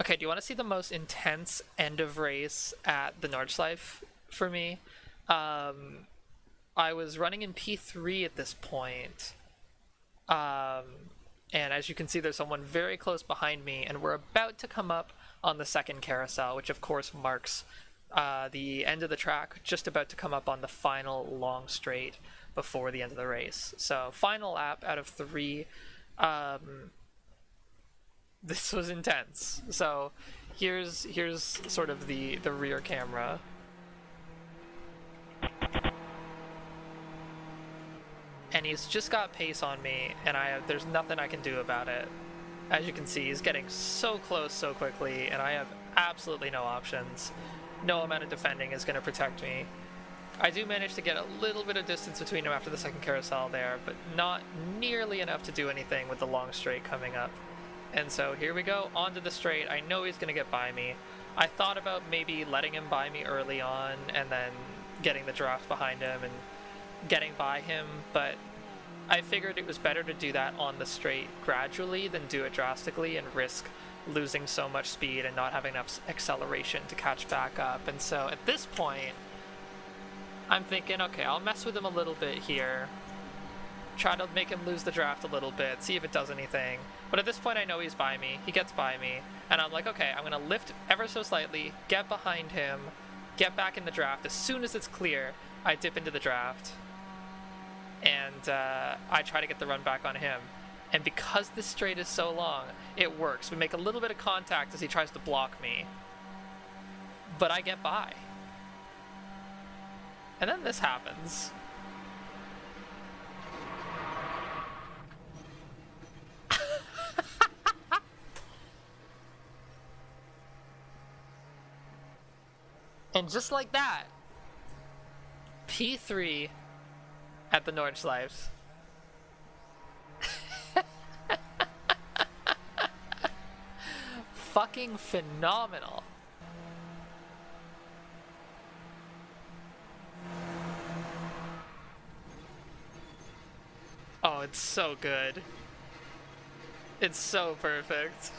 Okay, do you want to see the most intense end of race at the Nordschleife for me? I was running in P3 at this point, and as you can see, there's someone very close behind me, and we're about to come up on the second carousel, which of course marks the end of the track, just about to come up on the final long straight before the end of the race. So final lap out of 3. This was intense. So here's sort of the rear camera. And he's just got pace on me, and there's nothing I can do about it. As you can see, he's getting so close so quickly, and I have absolutely no options. No amount of defending is going to protect me. I do manage to get a little bit of distance between him after the second carousel there, but not nearly enough to do anything with the long straight coming up. And so here we go, onto the straight. I know he's going to get by me. I thought about maybe letting him by me early on and then getting the draft behind him and getting by him, but I figured it was better to do that on the straight gradually than do it drastically and risk losing so much speed and not having enough acceleration to catch back up. And so at this point, I'm thinking, okay, I'll mess with him a little bit here, try to make him lose the draft a little bit, see if it does anything. But at this point, I know he's by me. He gets by me. And I'm like, okay, I'm going to lift ever so slightly, get behind him, get back in the draft. As soon as it's clear, I dip into the draft. And I try to get the run back on him. And because this straight is so long, it works. We make a little bit of contact as he tries to block me. But I get by. And then this happens. And just like that, P3 at the Nordschleife. Fucking phenomenal. Oh, it's so good. It's so perfect.